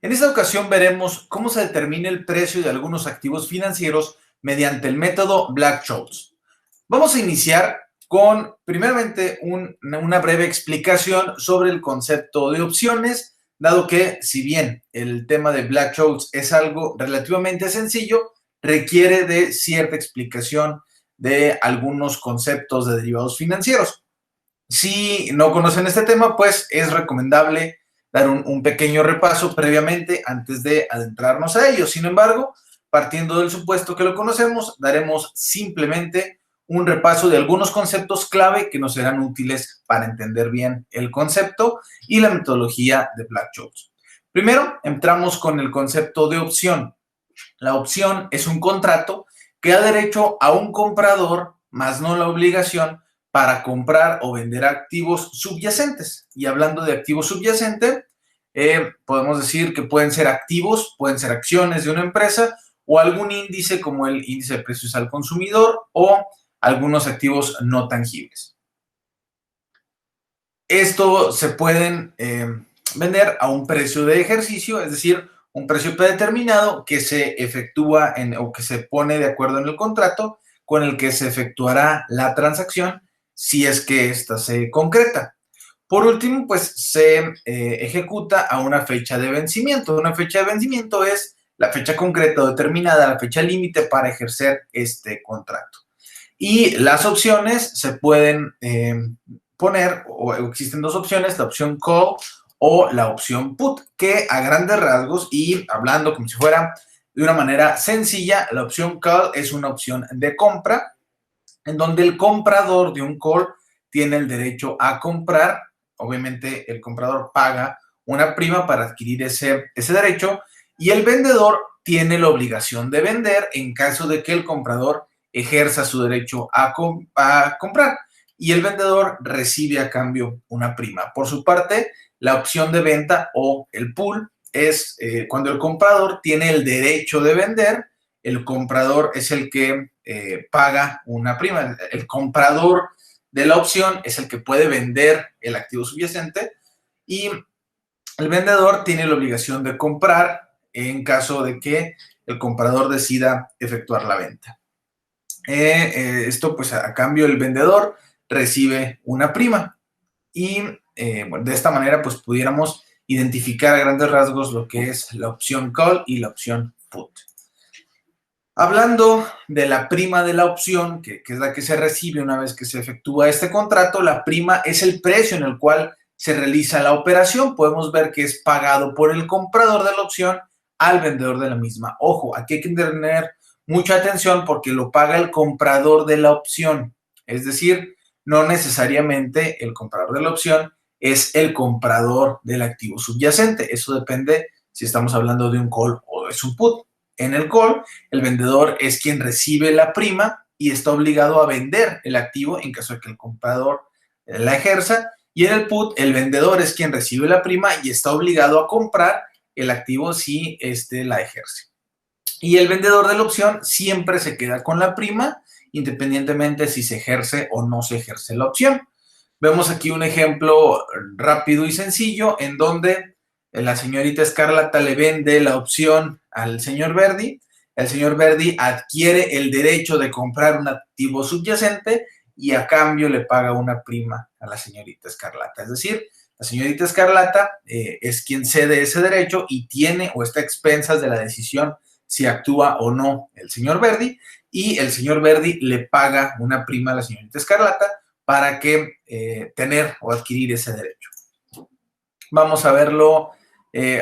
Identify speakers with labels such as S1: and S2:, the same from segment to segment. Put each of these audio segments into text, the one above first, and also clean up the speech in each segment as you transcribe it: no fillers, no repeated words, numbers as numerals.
S1: En esta ocasión veremos cómo se determina el precio de algunos activos financieros mediante el método Black-Scholes. Vamos a iniciar con, primeramente, una breve explicación sobre el concepto de opciones, dado que, si bien el tema de Black-Scholes es algo relativamente sencillo, requiere de cierta explicación de algunos conceptos de derivados financieros. Si no conocen este tema, pues es recomendable dar un pequeño repaso previamente antes de adentrarnos a ello. Sin embargo, partiendo del supuesto que lo conocemos, daremos simplemente un repaso de algunos conceptos clave que nos serán útiles para entender bien el concepto y la metodología de Black-Scholes. Primero, entramos con el concepto de opción. La opción es un contrato que da derecho a un comprador, más no la obligación, para comprar o vender activos subyacentes. Y hablando de activos subyacentes, podemos decir que pueden ser activos, pueden ser acciones de una empresa o algún índice como el índice de precios al consumidor o algunos activos no tangibles. Esto se pueden vender a un precio de ejercicio, es decir, un precio predeterminado que se efectúa o que se pone de acuerdo en el contrato con el que se efectuará la transacción si es que ésta se concreta. Por último, pues se ejecuta a una fecha de vencimiento. Una fecha de vencimiento es la fecha concreta o determinada, la fecha límite para ejercer este contrato. Y las opciones se pueden poner, o existen dos opciones, la opción call o la opción put, que a grandes rasgos y hablando como si fuera de una manera sencilla, la opción call es una opción de compra en donde el comprador de un call tiene el derecho a comprar. Obviamente el comprador paga una prima para adquirir ese derecho y el vendedor tiene la obligación de vender en caso de que el comprador ejerza su derecho a comprar y el vendedor recibe a cambio una prima. Por su parte, la opción de venta o el pool es cuando el comprador tiene el derecho de vender, el comprador es el que paga una prima. El comprador de la opción es el que puede vender el activo subyacente y el vendedor tiene la obligación de comprar en caso de que el comprador decida efectuar la venta. Esto, pues, a cambio el vendedor recibe una prima y bueno, de esta manera, pues, pudiéramos identificar a grandes rasgos lo que es la opción call y la opción put. Hablando de la prima de la opción, que es la que se recibe una vez que se efectúa este contrato, la prima es el precio en el cual se realiza la operación. Podemos ver que es pagado por el comprador de la opción al vendedor de la misma. Ojo, aquí hay que tener mucha atención porque lo paga el comprador de la opción. Es decir, no necesariamente el comprador de la opción es el comprador del activo subyacente. Eso depende si estamos hablando de un call o de un put. En el call, el vendedor es quien recibe la prima y está obligado a vender el activo en caso de que el comprador la ejerza. Y en el put, el vendedor es quien recibe la prima y está obligado a comprar el activo si éste la ejerce. Y el vendedor de la opción siempre se queda con la prima, independientemente si se ejerce o no se ejerce la opción. Vemos aquí un ejemplo rápido y sencillo en donde la señorita Escarlata le vende la opción al señor Verdi. El señor Verdi adquiere el derecho de comprar un activo subyacente y a cambio le paga una prima a la señorita Escarlata. Es decir, la señorita Escarlata es quien cede ese derecho y tiene o está a expensas de la decisión si actúa o no el señor Verdi, y el señor Verdi le paga una prima a la señorita Escarlata para que tener o adquirir ese derecho. Vamos a verlo,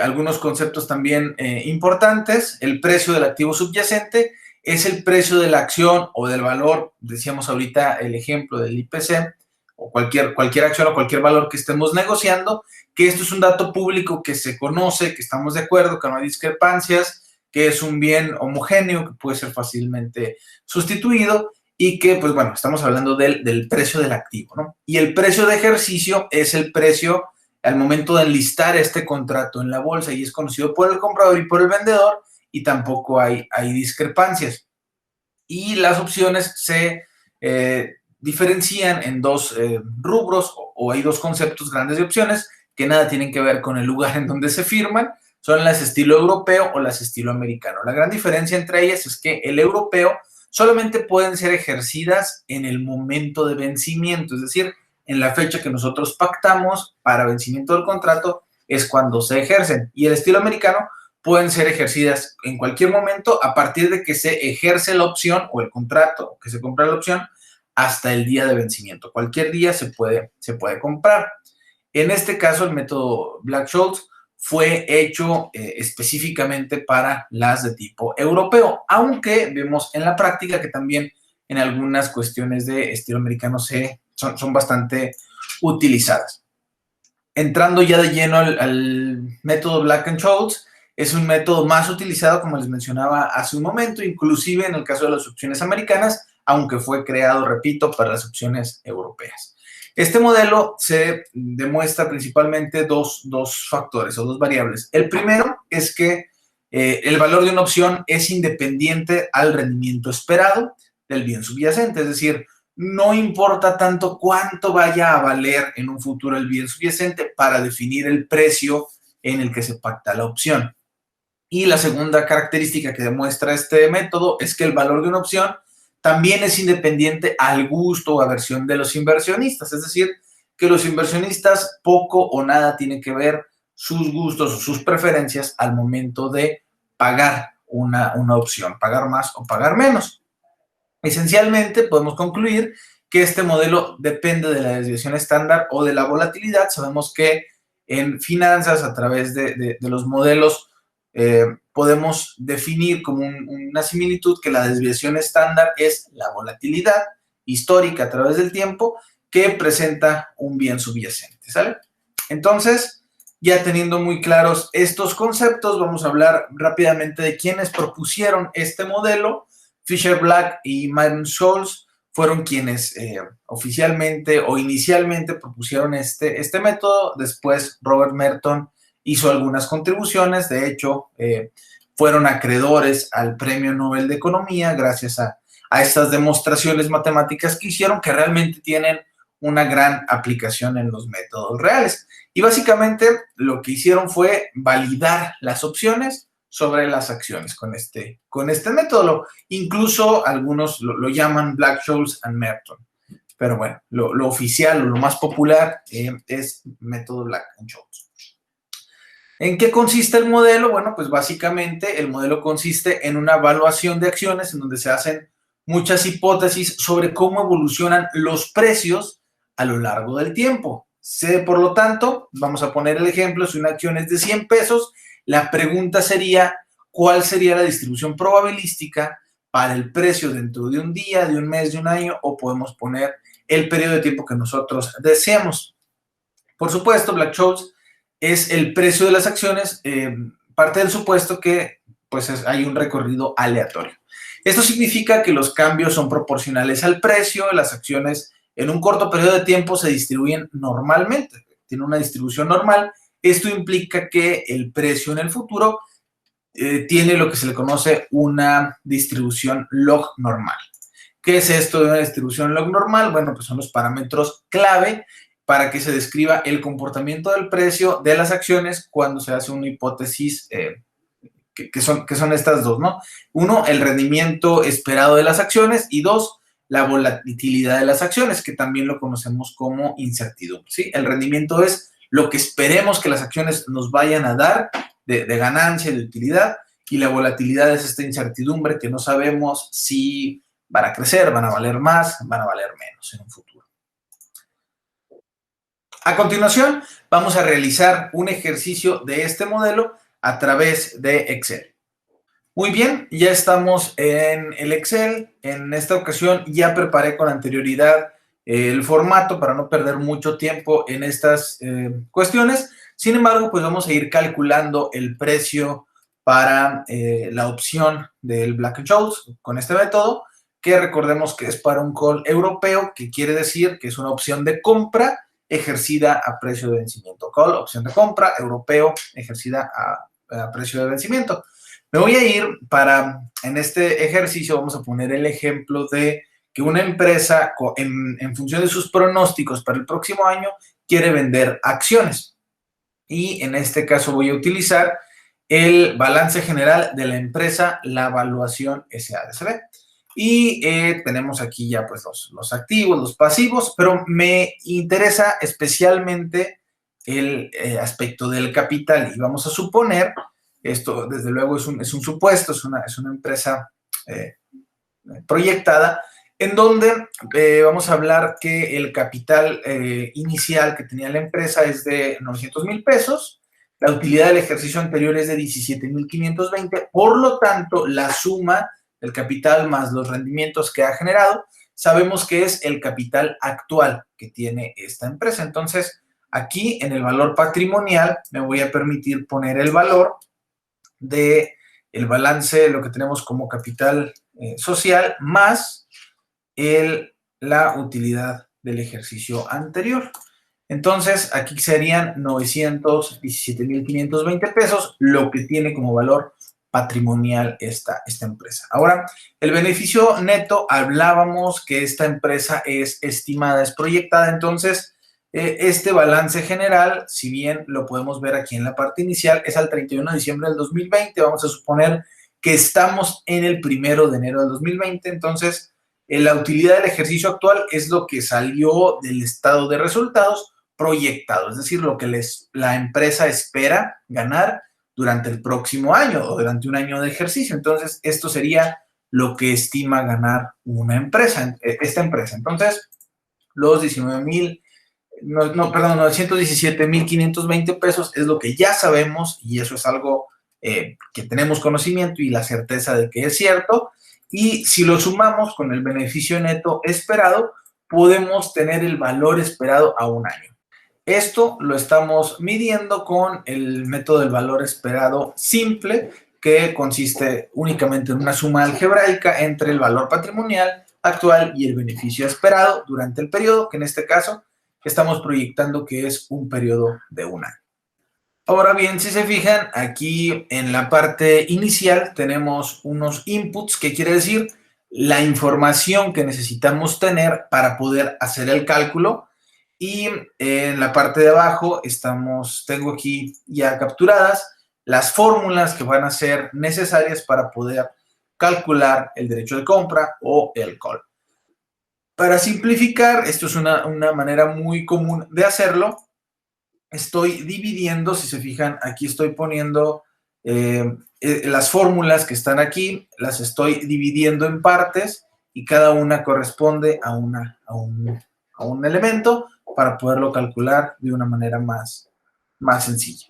S1: algunos conceptos también importantes. El precio del activo subyacente es el precio de la acción o del valor, decíamos ahorita el ejemplo del IPC, o cualquier acción o cualquier valor que estemos negociando, que esto es un dato público que se conoce, que estamos de acuerdo, que no hay discrepancias, que es un bien homogéneo, que puede ser fácilmente sustituido y que, pues bueno, estamos hablando del precio del activo, ¿no? Y el precio de ejercicio es el precio al momento de enlistar este contrato en la bolsa y es conocido por el comprador y por el vendedor y tampoco hay discrepancias. Y las opciones se diferencian en dos rubros o hay dos conceptos grandes de opciones que nada tienen que ver con el lugar en donde se firman, son las estilo europeo o las estilo americano. La gran diferencia entre ellas es que el europeo solamente pueden ser ejercidas en el momento de vencimiento, es decir, en la fecha que nosotros pactamos para vencimiento del contrato es cuando se ejercen. Y el estilo americano pueden ser ejercidas en cualquier momento a partir de que se ejerce la opción o el contrato, o que se compra la opción, hasta el día de vencimiento. Cualquier día se puede comprar. En este caso, el método Black-Scholes fue hecho específicamente para las de tipo europeo, aunque vemos en la práctica que también en algunas cuestiones de estilo americano son bastante utilizadas. Entrando ya de lleno al método Black-Scholes, es un método más utilizado, como les mencionaba hace un momento, inclusive en el caso de las opciones americanas, aunque fue creado, repito, para las opciones europeas. Este modelo se demuestra principalmente dos factores o dos variables. El primero es que el valor de una opción es independiente al rendimiento esperado del bien subyacente, es decir, no importa tanto cuánto vaya a valer en un futuro el bien subyacente para definir el precio en el que se pacta la opción. Y la segunda característica que demuestra este método es que el valor de una opción también es independiente al gusto o aversión de los inversionistas, es decir, que los inversionistas poco o nada tienen que ver sus gustos o sus preferencias al momento de pagar una opción, pagar más o pagar menos. Esencialmente, podemos concluir que este modelo depende de la desviación estándar o de la volatilidad. Sabemos que en finanzas, a través de los modelos, podemos definir como una similitud que la desviación estándar es la volatilidad histórica a través del tiempo que presenta un bien subyacente, ¿sale? Entonces, ya teniendo muy claros estos conceptos, vamos a hablar rápidamente de quienes propusieron este modelo. Fisher Black y Myron Scholes fueron quienes oficialmente o inicialmente propusieron este método. Después Robert Merton hizo algunas contribuciones. De hecho, fueron acreedores al Premio Nobel de Economía gracias a estas demostraciones matemáticas que hicieron, que realmente tienen una gran aplicación en los métodos reales. Y básicamente lo que hicieron fue validar las opciones sobre las acciones con este método. Incluso algunos lo llaman Black-Scholes and Merton. Pero bueno, lo oficial o lo más popular es método Black-Scholes. ¿En qué consiste el modelo? Bueno, pues básicamente el modelo consiste en una evaluación de acciones en donde se hacen muchas hipótesis sobre cómo evolucionan los precios a lo largo del tiempo. Por lo tanto, vamos a poner el ejemplo, si una acción es de 100 pesos, la pregunta sería, ¿cuál sería la distribución probabilística para el precio dentro de un día, de un mes, de un año? O podemos poner el periodo de tiempo que nosotros deseamos. Por supuesto, Black-Scholes es el precio de las acciones, parte del supuesto que pues hay un recorrido aleatorio. Esto significa que los cambios son proporcionales al precio, las acciones en un corto periodo de tiempo se distribuyen normalmente, tiene una distribución normal. Esto implica que el precio en el futuro tiene lo que se le conoce una distribución log normal. ¿Qué es esto de una distribución log normal? Bueno, pues son los parámetros clave para que se describa el comportamiento del precio de las acciones cuando se hace una hipótesis que son estas dos, ¿no? Uno, el rendimiento esperado de las acciones, y dos, la volatilidad de las acciones, que también lo conocemos como incertidumbre, ¿sí? El rendimiento es lo que esperemos que las acciones nos vayan a dar de ganancia, de utilidad, y la volatilidad es esta incertidumbre que no sabemos si van a crecer, van a valer más, van a valer menos en un futuro. A continuación, vamos a realizar un ejercicio de este modelo a través de Excel. Muy bien, ya estamos en el Excel. En esta ocasión ya preparé con anterioridad el formato para no perder mucho tiempo en estas cuestiones. Sin embargo, pues vamos a ir calculando el precio para la opción del Black-Scholes con este método, que recordemos que es para un call europeo, que quiere decir que es una opción de compra ejercida a precio de vencimiento. Call, opción de compra, europeo, ejercida a precio de vencimiento. Me voy a ir en este ejercicio vamos a poner el ejemplo de que una empresa en función de sus pronósticos para el próximo año quiere vender acciones. Y en este caso voy a utilizar el balance general de la empresa, la evaluación SADCB. Y tenemos aquí ya pues los activos, los pasivos, pero me interesa especialmente el aspecto del capital. Y vamos a suponer, esto desde luego es un supuesto, es una empresa proyectada, en donde vamos a hablar que el capital inicial que tenía la empresa es de 900,000 pesos, la utilidad del ejercicio anterior es de 17,520, por lo tanto, la suma del capital más los rendimientos que ha generado, sabemos que es el capital actual que tiene esta empresa. Entonces, aquí en el valor patrimonial me voy a permitir poner el valor de el balance, lo que tenemos como capital social, más la utilidad del ejercicio anterior. Entonces, aquí serían 917,520 pesos, lo que tiene como valor patrimonial esta empresa. Ahora, el beneficio neto, hablábamos que esta empresa es estimada, es proyectada, entonces, este balance general, si bien lo podemos ver aquí en la parte inicial, es al 31 de diciembre del 2020, vamos a suponer que estamos en el 1 de enero del 2020, entonces, la utilidad del ejercicio actual es lo que salió del estado de resultados proyectado, es decir, lo que la empresa espera ganar durante el próximo año o durante un año de ejercicio. Entonces, esto sería lo que estima ganar esta empresa. Entonces, los 917,520 pesos es lo que ya sabemos y eso es algo que tenemos conocimiento y la certeza de que es cierto. Y si lo sumamos con el beneficio neto esperado, podemos tener el valor esperado a un año. Esto lo estamos midiendo con el método del valor esperado simple, que consiste únicamente en una suma algebraica entre el valor patrimonial actual y el beneficio esperado durante el periodo, que en este caso estamos proyectando que es un periodo de un año. Ahora bien, si se fijan, aquí en la parte inicial tenemos unos inputs, que quiere decir la información que necesitamos tener para poder hacer el cálculo. Y en la parte de abajo tengo aquí ya capturadas las fórmulas que van a ser necesarias para poder calcular el derecho de compra o el call. Para simplificar, esto es una manera muy común de hacerlo. Estoy dividiendo, si se fijan, aquí estoy poniendo las fórmulas que están aquí, las estoy dividiendo en partes y cada una corresponde a un elemento para poderlo calcular de una manera más sencilla.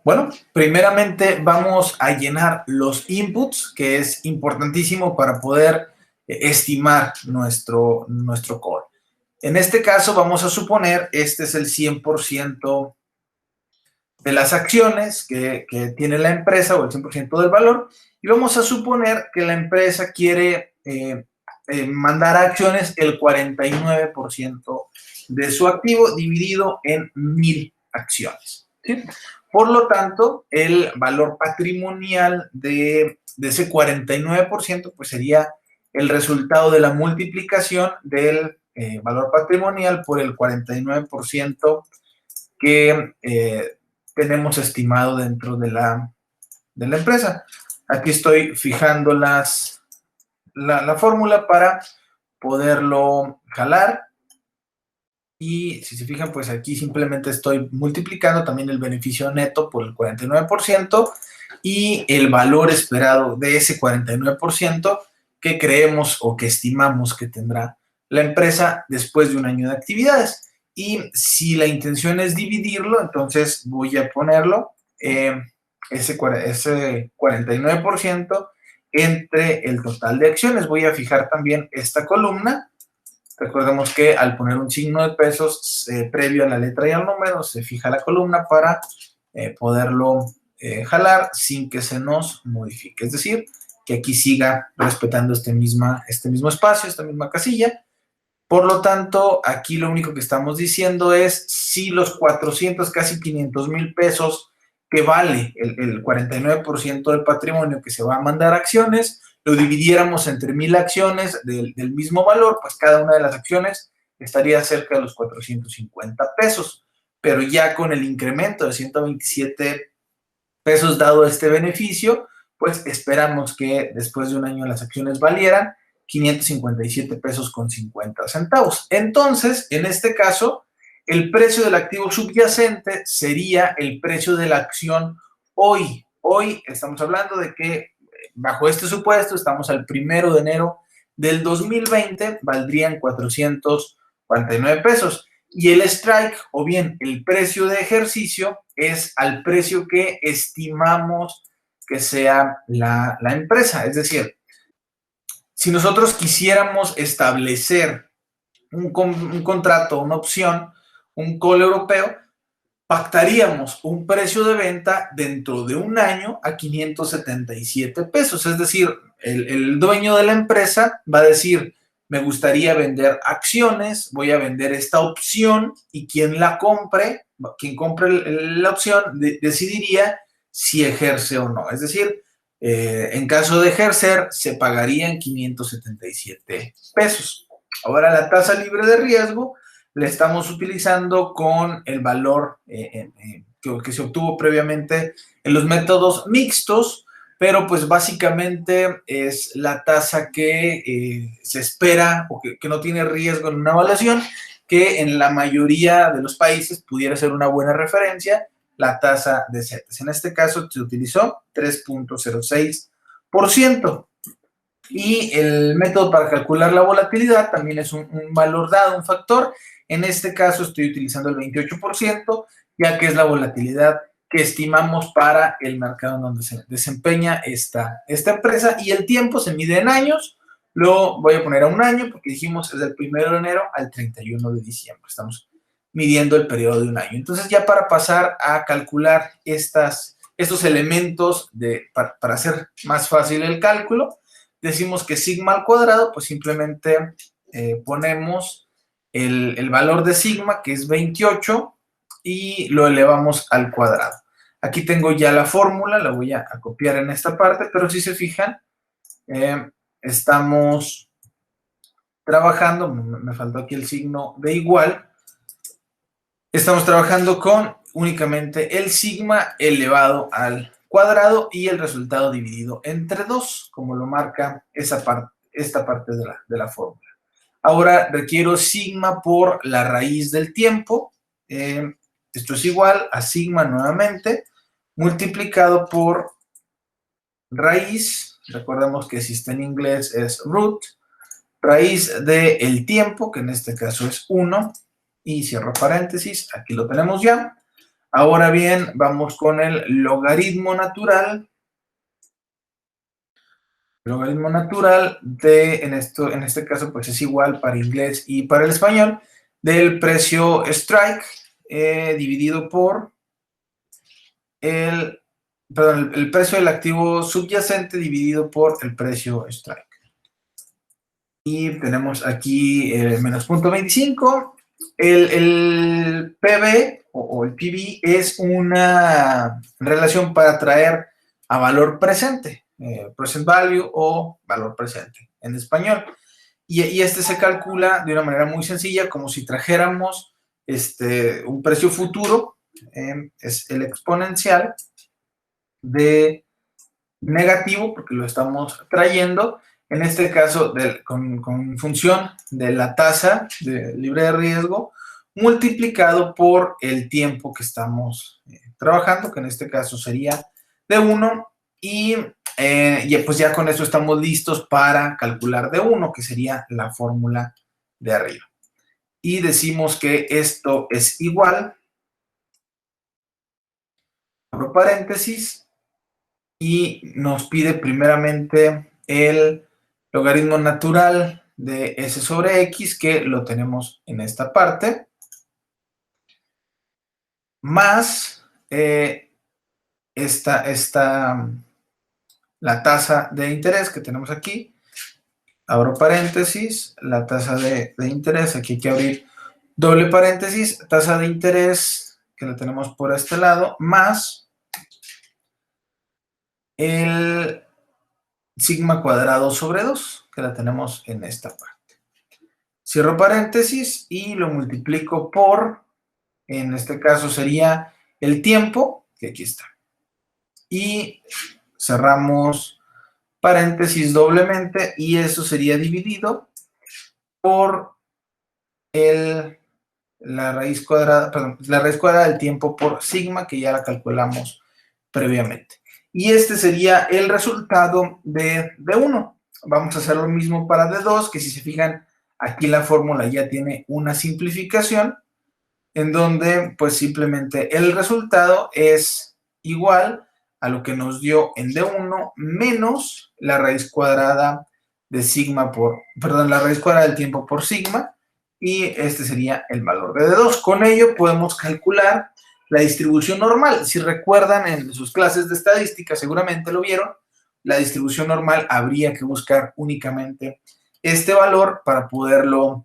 S1: Bueno, primeramente vamos a llenar los inputs, que es importantísimo para poder estimar nuestro call. En este caso vamos a suponer, este es el 100% de las acciones que tiene la empresa o el 100% del valor, y vamos a suponer que la empresa quiere mandar a acciones el 49% de su activo dividido en 1,000 acciones, ¿sí? Por lo tanto, el valor patrimonial de ese 49% pues sería el resultado de la multiplicación del valor patrimonial por el 49% que tenemos estimado dentro de la empresa. Aquí estoy fijando la fórmula para poderlo jalar. Y si se fijan, pues aquí simplemente estoy multiplicando también el beneficio neto por el 49% y el valor esperado de ese 49% que creemos o que estimamos que tendrá la empresa después de un año de actividades. Y si la intención es dividirlo, entonces voy a ponerlo ese 49% entre el total de acciones. Voy a fijar también esta columna. Recordemos que al poner un signo de pesos previo a la letra y al número, se fija la columna para poderlo jalar sin que se nos modifique. Es decir, que aquí siga respetando este mismo espacio, esta misma casilla. Por lo tanto, aquí lo único que estamos diciendo es si los 400, casi 500,000 pesos que vale el 49% del patrimonio que se va a mandar a acciones, lo dividiéramos entre 1,000 acciones del mismo valor, pues cada una de las acciones estaría cerca de los 450 pesos. Pero ya con el incremento de 127 pesos dado este beneficio, pues esperamos que después de un año las acciones valieran 557 pesos con 50 centavos. Entonces, en este caso, el precio del activo subyacente sería el precio de la acción hoy. Hoy estamos hablando de que bajo este supuesto estamos al 1 de enero del 2020, valdrían 449 pesos. Y el strike, o bien el precio de ejercicio, es al precio que estimamos que sea la empresa. Es decir, si nosotros quisiéramos establecer un contrato, una opción, un call europeo, pactaríamos un precio de venta dentro de un año a 577 pesos. Es decir, el dueño de la empresa va a decir, me gustaría vender acciones, voy a vender esta opción y quien compre la opción, decidiría si ejerce o no. Es decir, en caso de ejercer, se pagarían 577 pesos. Ahora, la tasa libre de riesgo la estamos utilizando con el valor que se obtuvo previamente en los métodos mixtos, pero pues básicamente es la tasa que se espera o que no tiene riesgo en una evaluación, que en la mayoría de los países pudiera ser una buena referencia, la tasa de CETES. En este caso se utilizó 3.06%. Y el método para calcular la volatilidad también es un valor dado, un factor. En este caso estoy utilizando el 28%, ya que es la volatilidad que estimamos para el mercado en donde se desempeña esta empresa. Y el tiempo se mide en años. Lo voy a poner a un año porque dijimos es del 1 de enero al 31 de diciembre. Estamos midiendo el periodo de un año. Entonces, ya para pasar a calcular estos elementos para hacer más fácil el cálculo, decimos que sigma al cuadrado, pues simplemente ponemos el valor de sigma, que es 28, y lo elevamos al cuadrado. Aquí tengo ya la fórmula, la voy a copiar en esta parte, pero si se fijan, estamos trabajando, me faltó aquí el signo de igual, estamos trabajando con únicamente el sigma elevado al cuadrado y el resultado dividido entre 2, como lo marca esta parte de la fórmula. Ahora requiero sigma por la raíz del tiempo. Esto es igual a sigma nuevamente, multiplicado por raíz. Recordemos que si está en inglés es root, raíz del tiempo, que en este caso es 1, y cierro paréntesis, aquí lo tenemos ya. Ahora bien, vamos con el logaritmo natural. Logaritmo natural en este caso, pues es igual para inglés y para el español, del precio strike dividido por el precio del activo subyacente dividido por el precio strike. Y tenemos aquí menos 0.25. El PB o el PB es una relación para traer a valor presente, present value o valor presente en español. Y este se calcula de una manera muy sencilla, como si trajéramos un precio futuro, es el exponencial de negativo, porque lo estamos trayendo, en este caso con función de la tasa libre de riesgo, multiplicado por el tiempo que estamos trabajando, que en este caso sería de 1, y pues ya con eso estamos listos para calcular de 1, que sería la fórmula de arriba. Y decimos que esto es igual, abro paréntesis, y nos pide primeramente el logaritmo natural de s sobre x, que lo tenemos en esta parte, más la tasa de interés que tenemos aquí, abro paréntesis, la tasa de interés, aquí hay que abrir doble paréntesis, tasa de interés que la tenemos por este lado, más el sigma cuadrado sobre 2, que la tenemos en esta parte. Cierro paréntesis y lo multiplico por, en este caso sería el tiempo, que aquí está. y cerramos paréntesis doblemente y eso sería dividido por la raíz cuadrada del tiempo por sigma, que ya la calculamos previamente. Y este sería el resultado de D1. Vamos a hacer lo mismo para D2, que si se fijan, aquí la fórmula ya tiene una simplificación, en donde pues simplemente el resultado es igual a lo que nos dio en D1 menos la raíz cuadrada de sigma la raíz cuadrada del tiempo por sigma, y este sería el valor de D2. Con ello podemos calcular la distribución normal. Si recuerdan en sus clases de estadística, seguramente lo vieron, la distribución normal habría que buscar únicamente este valor para poderlo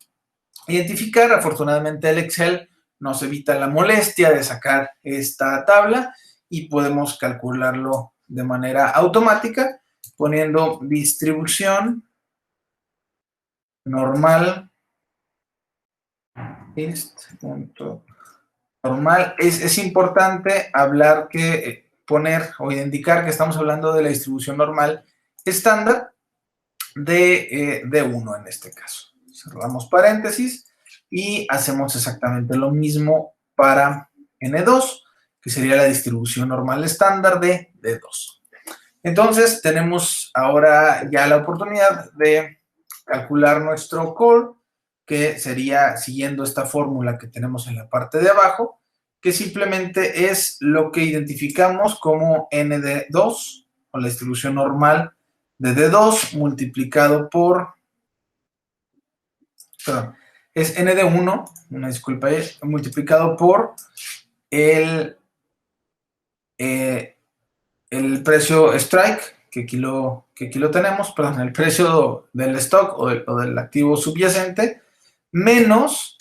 S1: identificar. Afortunadamente el Excel nos evita la molestia de sacar esta tabla y podemos calcularlo de manera automática poniendo distribución normal. Normal. Es importante poner o indicar que estamos hablando de la distribución normal estándar de D1 en este caso. Cerramos paréntesis y hacemos exactamente lo mismo para N2, que sería la distribución normal estándar de D2. Entonces, tenemos ahora ya la oportunidad de calcular nuestro call, que sería siguiendo esta fórmula que tenemos en la parte de abajo, que simplemente es lo que identificamos como N de 2, o la distribución normal de D2 multiplicado por, es N de 1, una disculpa, multiplicado por el precio strike, que aquí lo tenemos, perdón, el precio del stock o del activo subyacente, menos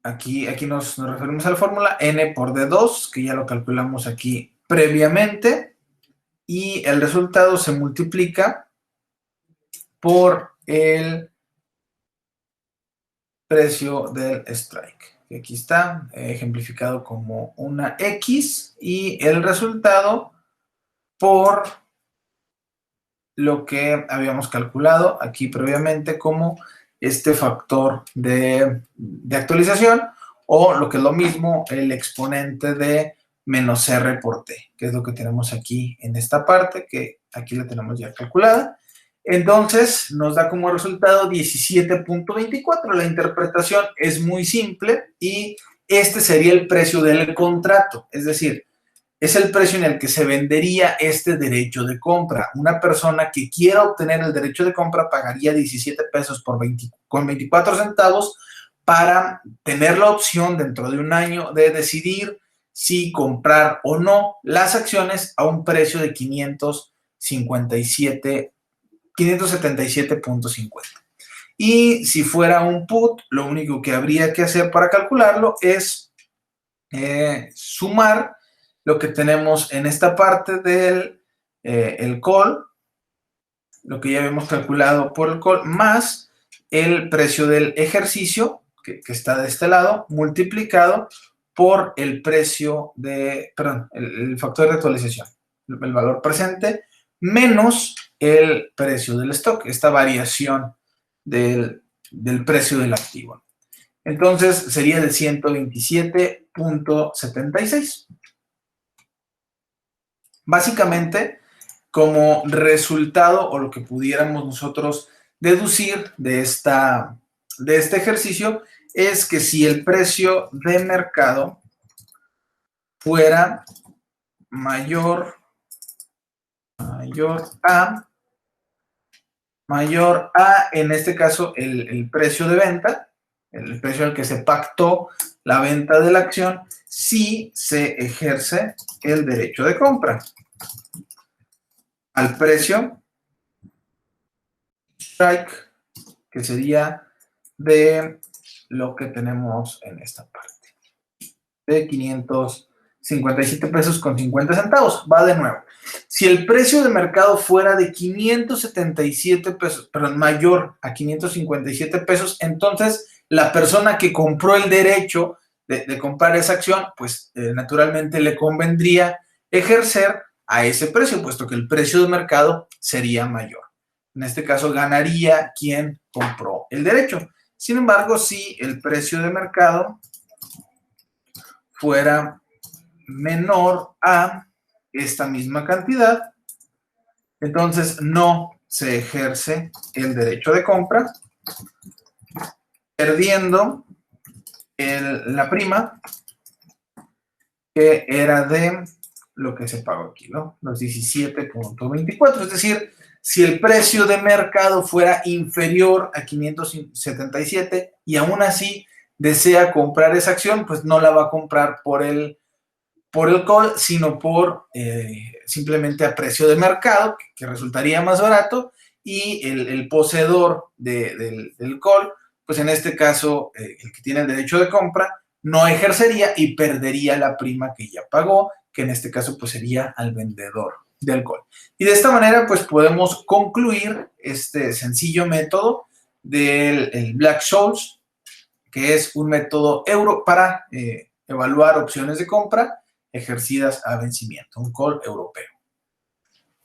S1: aquí nos referimos a la fórmula N por D2, que ya lo calculamos aquí previamente, y el resultado se multiplica por el precio del strike, que aquí está ejemplificado como una X, y el resultado por lo que habíamos calculado aquí previamente como este factor de actualización, o lo que es lo mismo, el exponente de menos R por T, que es lo que tenemos aquí en esta parte, que aquí la tenemos ya calculada. Entonces, nos da como resultado 17.24. La interpretación es muy simple y este sería el precio del contrato, es decir, es el precio en el que se vendería este derecho de compra. Una persona que quiera obtener el derecho de compra pagaría 17 pesos con 24 centavos para tener la opción dentro de un año de decidir si comprar o no las acciones a un precio de 577.50. Y si fuera un put, lo único que habría que hacer para calcularlo es sumar lo que tenemos en esta parte del el call, lo que ya habíamos calculado por el call, más el precio del ejercicio, que está de este lado, multiplicado por el precio el factor de actualización, el valor presente, menos el precio del stock, esta variación del precio del activo. Entonces, sería de 127.76. Básicamente, como resultado o lo que pudiéramos nosotros deducir de este ejercicio es que si el precio de mercado fuera mayor a, en este caso, el precio de venta, el precio al que se pactó la venta de la acción, si se ejerce el derecho de compra al precio strike, que sería de lo que tenemos en esta parte, de 557 pesos con 50 centavos. Va de nuevo. Si el precio de mercado fuera de 577 pesos, perdón, mayor a 557 pesos, entonces la persona que compró el derecho de comprar esa acción, pues naturalmente le convendría ejercer a ese precio, puesto que el precio de mercado sería mayor. En este caso, ganaría quien compró el derecho. Sin embargo, si el precio de mercado fuera menor a esta misma cantidad, entonces no se ejerce el derecho de compra, perdiendo la prima que era de lo que se pagó aquí, ¿no? Los 17.24. Es decir, si el precio de mercado fuera inferior a 577 y aún así desea comprar esa acción, pues no la va a comprar por el call, sino por simplemente a precio de mercado, que resultaría más barato, y el poseedor del call, pues en este caso, el que tiene el derecho de compra, no ejercería y perdería la prima que ya pagó, que en este caso pues sería al vendedor del call. Y de esta manera pues podemos concluir este sencillo método del Black-Scholes, que es un método euro para evaluar opciones de compra ejercidas a vencimiento, un call europeo.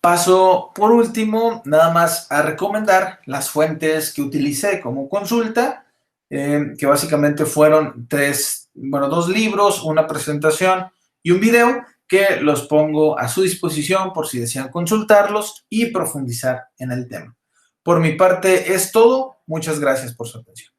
S1: Paso por último, nada más a recomendar las fuentes que utilicé como consulta, que básicamente fueron dos libros, una presentación y un video, que los pongo a su disposición por si desean consultarlos y profundizar en el tema. Por mi parte es todo. Muchas gracias por su atención.